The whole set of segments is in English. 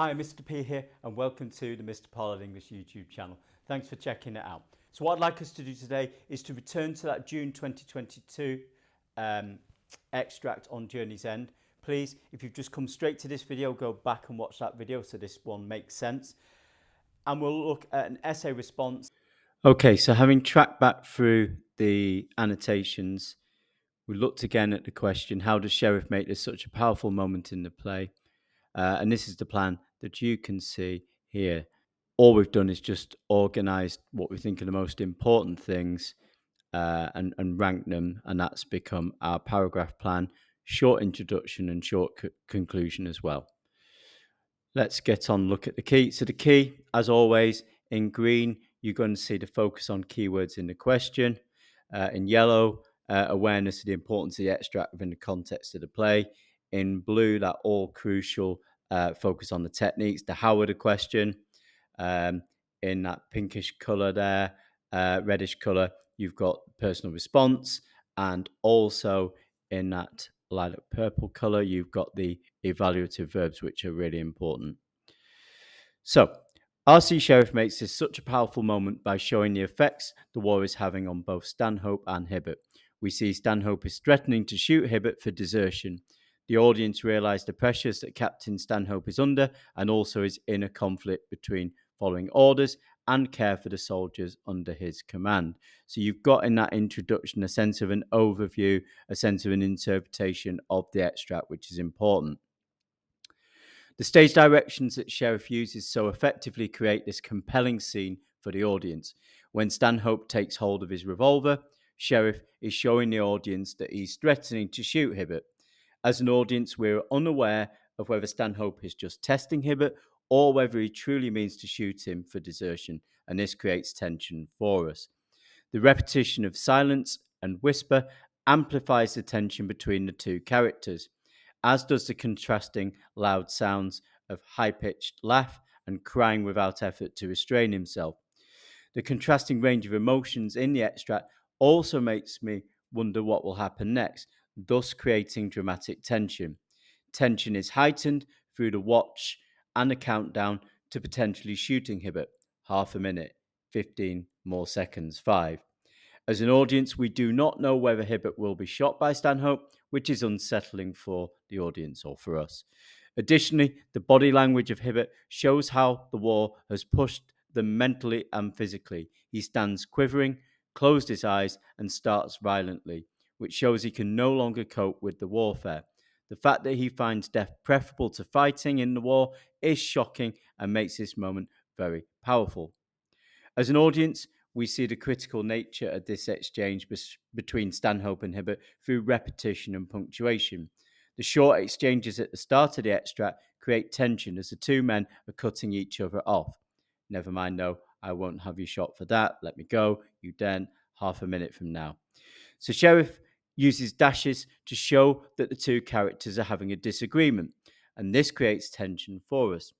Hi, Mr. P here, and welcome to the Mr. Pollard English YouTube channel. Thanks for checking it out. So what I'd like us to do today is to return to that June 2022 extract on Journeys End. Please, if you've just come straight to this video, go back and watch that video so this one makes sense. And we'll look at an essay response. Okay, so having tracked back through the annotations, we looked again at the question, how does Sheriff make this such a powerful moment in the play? And this is the plan that you can see here. All we've done is just organised what we think are the most important things and ranked them, and that's become our paragraph plan, short introduction and short conclusion as well. Let's get on, look at the key. So the key, as always, in green, you're going to see the focus on keywords in the question. In yellow, awareness of the importance of the extract within the context of the play. In blue, that all crucial focus on the techniques, the how of the question. In that pinkish colour there, reddish colour, you've got personal response, and also in that lilac purple colour, you've got the evaluative verbs, which are really important. So, R.C. Sheriff makes this such a powerful moment by showing the effects the war is having on both Stanhope and Hibbert. We see Stanhope is threatening to shoot Hibbert for desertion. The audience realise the pressures that Captain Stanhope is under, and also his inner conflict between following orders and care for the soldiers under his command. So you've got in that introduction a sense of an overview, a sense of an interpretation of the extract, which is important. The stage directions that Sheriff uses so effectively create this compelling scene for the audience. When Stanhope takes hold of his revolver, Sheriff is showing the audience that he's threatening to shoot Hibbert. As an audience, we're unaware of whether Stanhope is just testing Hibbert or whether he truly means to shoot him for desertion, and this creates tension for us. The repetition of silence and whisper amplifies the tension between the two characters, as does the contrasting loud sounds of high-pitched laugh and crying without effort to restrain himself. The contrasting range of emotions in the extract also makes me wonder what will happen next, thus creating dramatic tension. Tension is heightened through the watch and the countdown to potentially shooting Hibbert. Half a minute, 15 more seconds, 5. As an audience, we do not know whether Hibbert will be shot by Stanhope, which is unsettling for the audience or for us. Additionally, the body language of Hibbert shows how the war has pushed them mentally and physically. He stands quivering, closed his eyes, and starts violently, which shows he can no longer cope with the warfare. The fact that he finds death preferable to fighting in the war is shocking and makes this moment very powerful. As an audience, we see the critical nature of this exchange between Stanhope and Hibbert through repetition and punctuation. The short exchanges at the start of the extract create tension as the two men are cutting each other off. Never mind, no, I won't have you shot for that. Let me go. You then, half a minute from now. So Sheriff uses dashes to show that the two characters are having a disagreement, and this creates tension for us.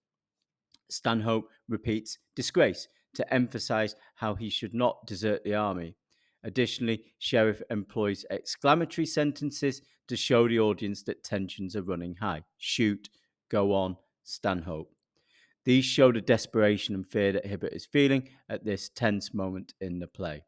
Stanhope repeats disgrace to emphasize how he should not desert the army. Additionally, Sheriff employs exclamatory sentences to show the audience that tensions are running high. Shoot, go on, Stanhope. These show the desperation and fear that Hibbert is feeling at this tense moment in the play.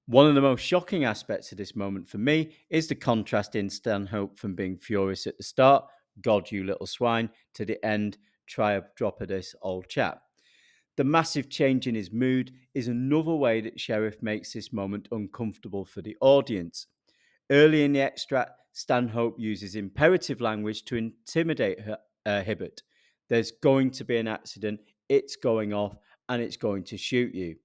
One of the most shocking aspects of this moment for me is the contrast in Stanhope from being furious at the start, God, you little swine, to the end, try a drop of this, old chap. The massive change in his mood is another way that Sheriff makes this moment uncomfortable for the audience. Early in the extract, Stanhope uses imperative language to intimidate Hibbert. There's going to be an accident, it's going off, and it's going to shoot you.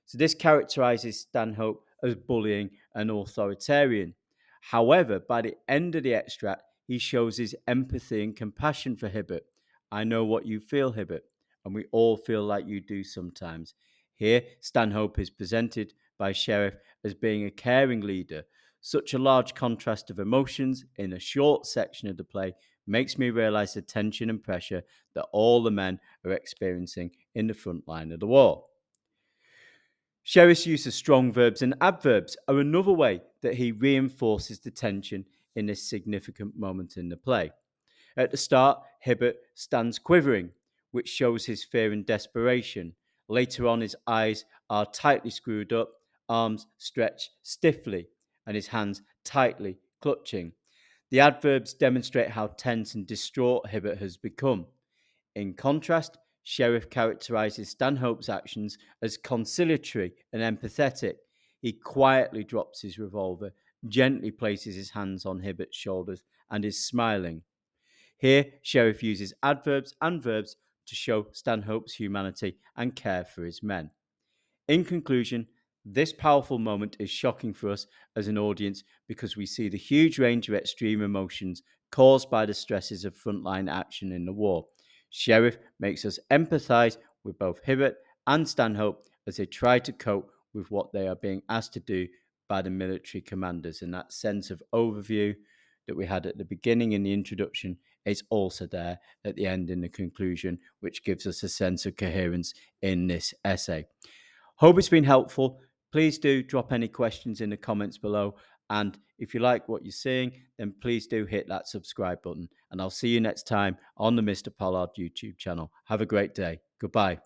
So this characterizes Stanhope as bullying and authoritarian. However, by the end of the extract, he shows his empathy and compassion for Hibbert. I know what you feel, Hibbert, and we all feel like you do sometimes. Here, Stanhope is presented by Sheriff as being a caring leader. Such a large contrast of emotions in a short section of the play makes me realize the tension and pressure that all the men are experiencing in the front line of the war. Sheriff's use of strong verbs and adverbs are another way that he reinforces the tension in this significant moment in the play. At the start, Hibbert stands quivering, which shows his fear and desperation. Later on, his eyes are tightly screwed up, arms stretched stiffly, and his hands tightly clutching. The adverbs demonstrate how tense and distraught Hibbert has become. In contrast, Sheriff characterizes Stanhope's actions as conciliatory and empathetic. He quietly drops his revolver, gently places his hands on Hibbert's shoulders, and is smiling. Here, Sheriff uses adverbs and verbs to show Stanhope's humanity and care for his men. In conclusion, this powerful moment is shocking for us as an audience because we see the huge range of extreme emotions caused by the stresses of frontline action in the war. Sheriff makes us empathise with both Hibbert and Stanhope as they try to cope with what they are being asked to do by the military commanders. And that sense of overview that we had at the beginning in the introduction is also there at the end in the conclusion, which gives us a sense of coherence in this essay. Hope it's been helpful. Please do drop any questions in the comments below. And if you like what you're seeing, then please do hit that subscribe button. And I'll see you next time on the Mr. Pollard YouTube channel. Have a great day. Goodbye.